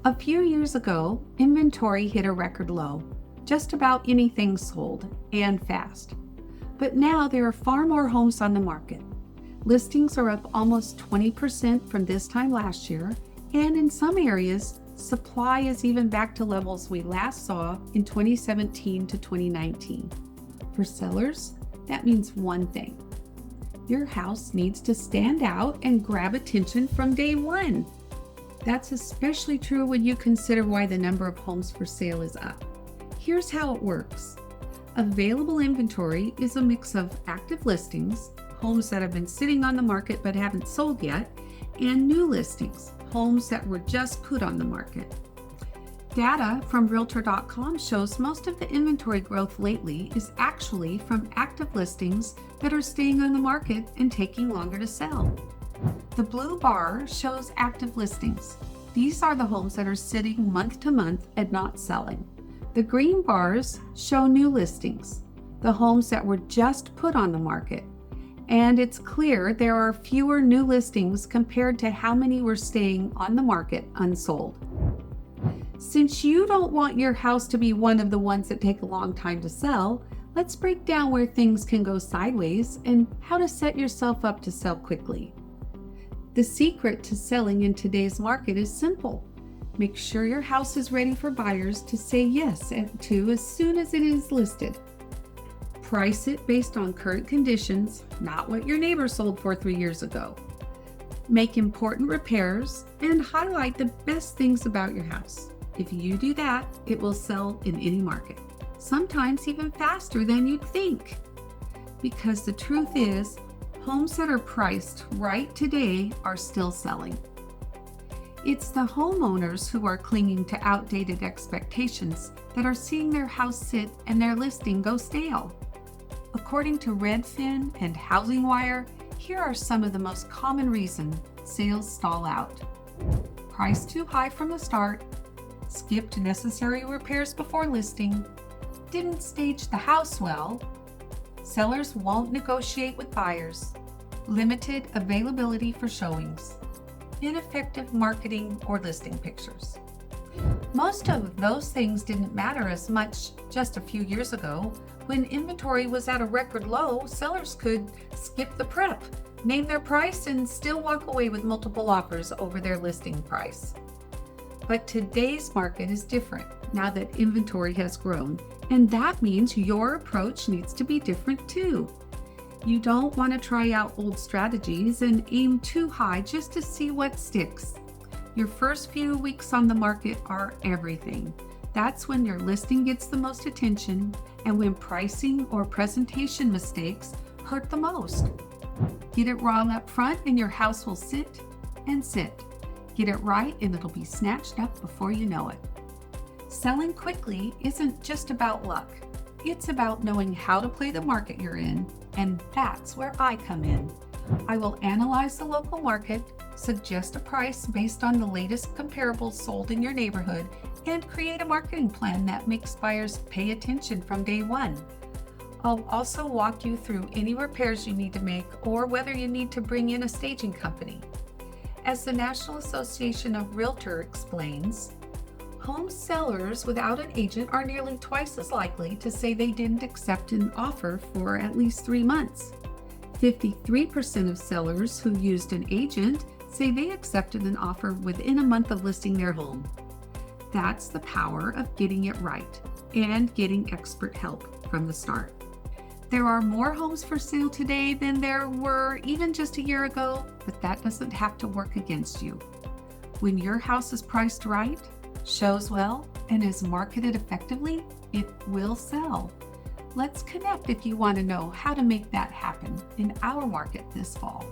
A few years ago, inventory hit a record low. Just about anything sold, and fast. But now there are far more homes on the market. Listings are up almost 20% from this time last year, and in some areas, supply is even back to levels we last saw in 2017 to 2019. For sellers, that means one thing. Your house needs to stand out and grab attention from day one. That's especially true when you consider why the number of homes for sale is up. Here's how it works. Available inventory is a mix of active listings, homes that have been sitting on the market but haven't sold yet, and new listings, homes that were just put on the market. Data from Realtor.com shows most of the inventory growth lately is actually from active listings that are staying on the market and taking longer to sell. The blue bar shows active listings. These are the homes that are sitting month to month and not selling. The green bars show new listings, the homes that were just put on the market. And it's clear there are fewer new listings compared to how many were staying on the market unsold. Since you don't want your house to be one of the ones that take a long time to sell, let's break down where things can go sideways and how to set yourself up to sell quickly. The secret to selling in today's market is simple. Make sure your house is ready for buyers to say yes to as soon as it is listed. Price it based on current conditions, not what your neighbor sold for 3 years ago. Make important repairs and highlight the best things about your house. If you do that, it will sell in any market, sometimes even faster than you'd think. Because the truth is, homes that are priced right today are still selling. It's the homeowners who are clinging to outdated expectations that are seeing their house sit and their listing go stale. According to Redfin and HousingWire, here are some of the most common reasons sales stall out. Price too high from the start, skipped necessary repairs before listing, didn't stage the house well, sellers won't negotiate with buyers, limited availability for showings, ineffective marketing or listing pictures. Most of those things didn't matter as much just a few years ago. When inventory was at a record low, sellers could skip the prep, name their price, and still walk away with multiple offers over their listing price. But today's market is different now that inventory has grown, and that means your approach needs to be different too. You don't want to try out old strategies and aim too high just to see what sticks. Your first few weeks on the market are everything. That's when your listing gets the most attention and when pricing or presentation mistakes hurt the most. Get it wrong up front and your house will sit and sit. Get it right and it'll be snatched up before you know it. Selling quickly isn't just about luck. It's about knowing how to play the market you're in, and that's where I come in. I will analyze the local market, suggest a price based on the latest comparables sold in your neighborhood, and create a marketing plan that makes buyers pay attention from day one. I'll also walk you through any repairs you need to make or whether you need to bring in a staging company. As the National Association of Realtors explains, home sellers without an agent are nearly twice as likely to say they didn't accept an offer for at least 3 months. 53% of sellers who used an agent say they accepted an offer within a month of listing their home. That's the power of getting it right and getting expert help from the start. There are more homes for sale today than there were even just a year ago, but that doesn't have to work against you. When your house is priced right, shows well, and is marketed effectively, it will sell. Let's connect if you want to know how to make that happen in our market this fall.